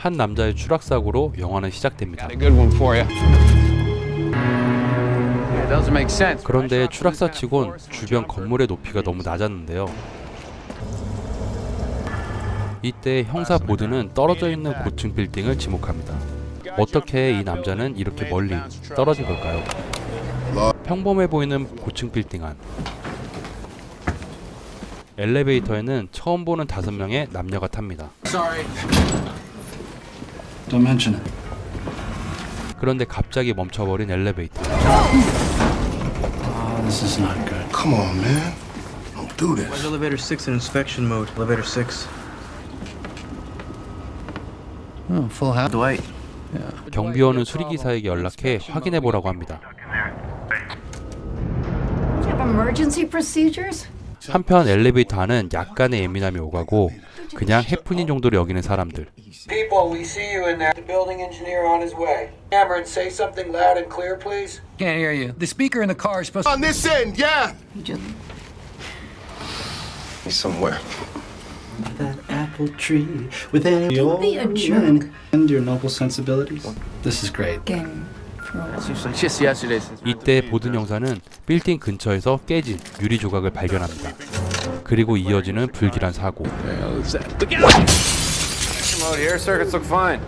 한 남자의 추락사고로 영화는 시작됩니다. 그런데 추락사치곤 주변 건물의 높이가 너무 낮았는데요. 이때 형사 보드는 떨어져 있는 고층 빌딩을 지목합니다. 어떻게 이 남자는 이렇게 멀리 떨어진 걸까요? 평범해 보이는 고층 빌딩 안. 엘리베이터에는 처음 보는 5명의 남녀가 탑니다. 그런데 갑자기 멈춰버린 엘리베이터. This is not good. Come on, man. Don't do this. Why is elevator 6 in inspection mode? Elevator 6. Oh, full house. Dwight. 경비원은 수리기사에게 연락해 확인해보라고 합니다. You have emergency procedures? 한편 엘리베이터 안은 약간의 예민함이 오가고 그냥 해프닝 정도로 여기는 사람들. People, we see you in there. The building engineer on his way. Cameron, say something loud and clear, please. Can't hear you. The speaker in the car is supposed to... On this end, yeah. You just He's somewhere. That apple tree with any Don't be a jerk. and your noble sensibilities. This is great. game for a while. It's usually just yesterday since we 이때 보든 형사는 빌딩 근처에서 깨진 유리 조각을 발견합니다. 그리고 이어지는 불길한 사고. here. Circuits look fine.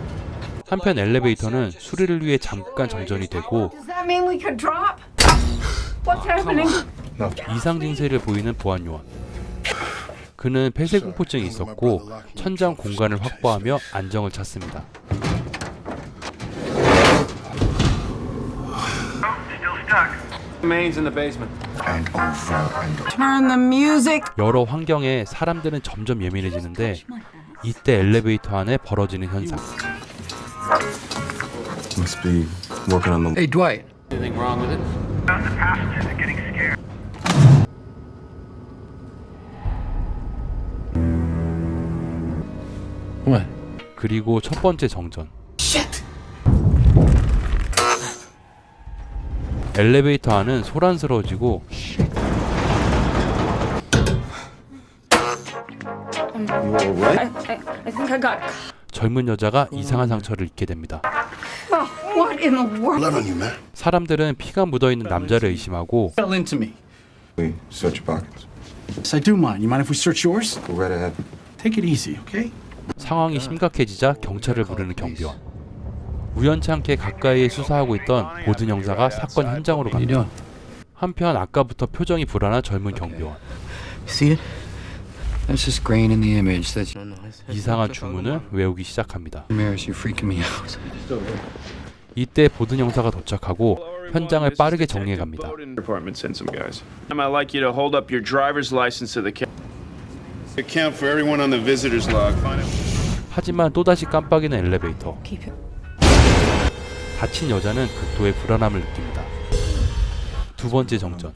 한편 엘리베이터는 수리를 위해 잠깐 정전이 되고 Does that mean we could drop? What's happening? 이상 증세를 보이는 보안 요원. 그는 폐쇄 공포증이 있었고 천장 공간을 확보하며 안정을 찾습니다. Mains in the basement. And over and over. Turn the music. 여러 환경에 사람들은 점점 예민해지는데 이때 엘리베이터 안에 벌어지는 현상. Must be working on the. Hey, Dwight. Anything wrong with it? What? 그리고 첫 번째 정전. 엘리베이터 안은 소란스러워지고 I think I got. 젊은 여자가 이상한 상처를 입게 됩니다. Oh, what in the world? Blood on you, man. 사람들은 피가 묻어있는 남자를 의심하고 Fell into me. We search your pockets. Yes, I do mind. You mind if we search yours? Go right ahead. Take it easy, okay? 상황이 심각해지자 경찰을 부르는 경비원. 우연치 않게 가까이에 수사하고 있던 보든 형사가 사건 현장으로 What are you 갑니다. doing? 한편 아까부터 표정이 불안한 젊은 경비원. See it? That's just grain in the image. That's No, it's 이상한 주문을 외우기 시작합니다. mirrors. You're freaking me out. 이때 보든 형사가 도착하고 현장을 빠르게 정리해갑니다. Department send some guys. I'd like you to hold up your driver's license to the account for everyone on the visitors log. Find out. 하지만 또다시 깜빡이는 엘리베이터. Keep it. 다친 여자는 극도의 불안함을 느낍니다. 두 번째 정전.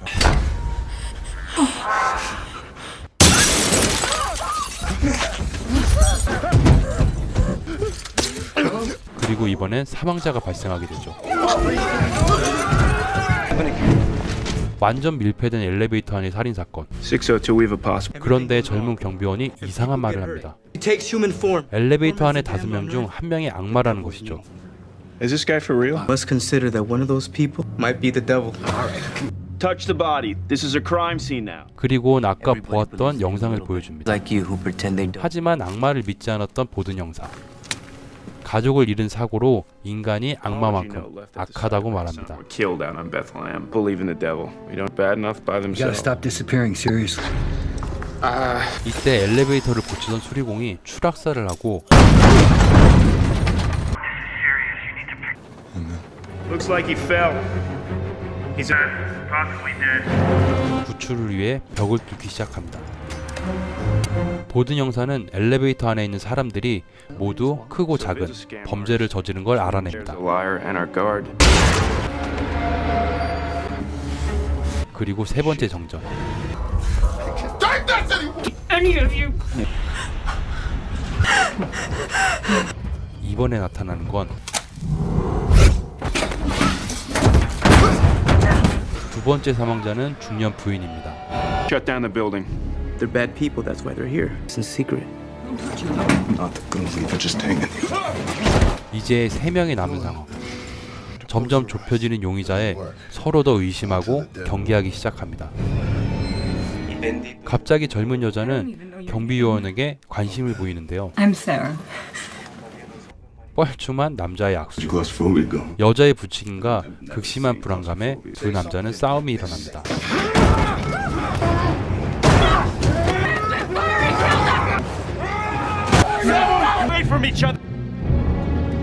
그리고 이번엔 사망자가 발생하게 되죠. 완전 밀폐된 엘리베이터 안의 살인 사건. 602, we have a possible. 그런데 젊은 경비원이 이상한 말을 합니다. He takes human form. 엘리베이터 안에 5명 중 1명이 악마라는 것이죠. Is this guy for real? Must consider that one of those people might be the devil. Touch the body. This is a crime scene now. 그리고 아까 보았던 영상을 보여줍니다. Like you who pretend they don't. 하지만 악마를 믿지 않았던 보든 형사. 가족을 잃은 사고로 인간이 악마만큼 악하다고 말합니다. Were killed out on Bethlehem. Believe in the devil. We don't bad enough by You gotta themselves. stop disappearing. Seriously. 이때 엘리베이터를 고치던 수리공이 추락사를 하고 Looks like he fell. He's possibly dead. 구출을 위해 벽을 뚫기 시작합니다. 보든 형사는 엘리베이터 안에 있는 사람들이 모두 크고 작은 범죄를 저지른 걸 There's 알아냅니다. a liar and our guard. 그리고 세 번째 정전. 이번에 나타나는 건 두 번째 사망자는 중년 부인입니다. Shut down the building. They're bad people. That's why they're here. It's in secret. Not gonna leave her just hanging. 이제 3명이 남은 상황. 점점 좁혀지는 용의자에 서로 더 의심하고 경계하기 시작합니다. 갑자기 젊은 여자는 경비요원에게 관심을 보이는데요. I'm Sarah. 뻘쭘한 남자의 악수. Claustrophobic go. 여자의 부추김과 극심한 불안감에 두 남자는 싸움이 일어납니다.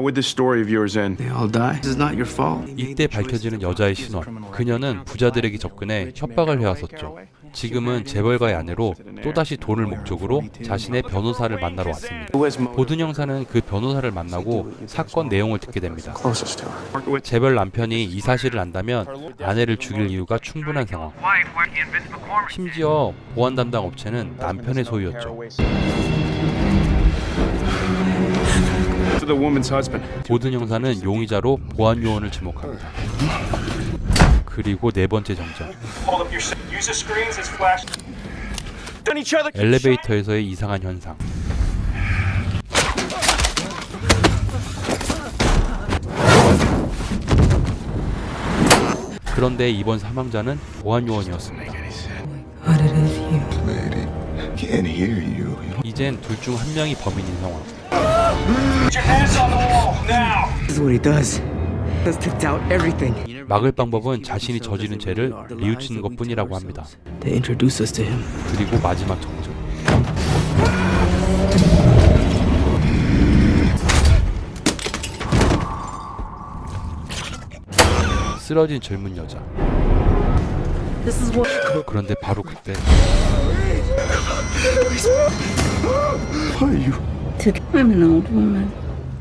With this story of yours end? They all die. This is not your fault. 이때 밝혀지는 여자의 신원. 그녀는 부자들에게 접근해 협박을 해왔었죠. 지금은 재벌가의 아내로 또다시 돈을 목적으로 자신의 변호사를 만나러 왔습니다. 보든 형사는 그 변호사를 만나고 사건 내용을 듣게 됩니다. Closest to her. 재벌 남편이 이 사실을 안다면 아내를 죽일 이유가 충분한 상황. 심지어 보안 담당 업체는 남편의 소유였죠. To the woman's husband. 보든 형사는 용의자로 보안 요원을 지목합니다. 그리고 네 번째 정적. Hold up your use the screens as flash. Done each other. 엘리베이터에서의 이상한 현상. 그런데 이번 사망자는 보안 요원이었습니다. Lady, can't hear you. 이젠 둘 중 한 명이 범인인 상황. Put your hands on the wall now. This is what he does. Let's take out everything. 막을 방법은 자신이 저지른 죄를 뉘우치는 것뿐이라고 합니다. They introduce us to him. 그리고 마지막 정적. 쓰러진 젊은 여자. This is what 그런데 바로 그때 I'm an old woman.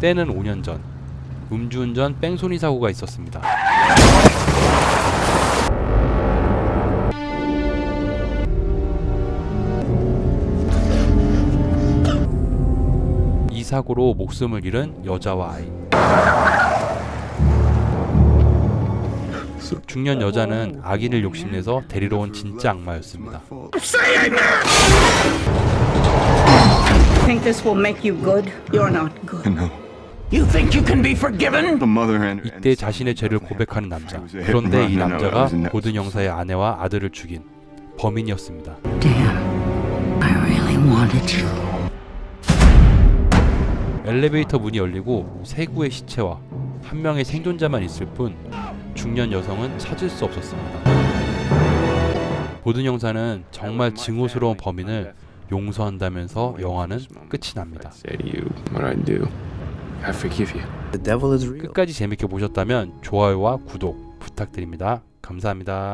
때는 5년 전 음주운전 뺑소니 사고가 있었습니다. 이 사고로 목숨을 잃은 여자와 아이. 중년 여자는 아기를 욕심내서 데리러 온 진짜 악마였습니다. Think this will make you good? You're not good. No. You think you can be forgiven? The mother and 이때 자신의 죄를 고백하는 남자. 그런데 이 남자가 보든 형사의 아내와 아들을 죽인 범인이었습니다. Damn. I really wanted you. 엘리베이터 문이 열리고 세 구의 시체와 한 명의 생존자만 있을 뿐 중년 여성은 찾을 수 없었습니다. 보든 형사는 정말 증오스러운 범인을 용서한다면서 영화는 끝이 납니다. Say to you what I do. I forgive you. The devil is real. 끝까지 재밌게 보셨다면 좋아요와 구독 부탁드립니다. 감사합니다.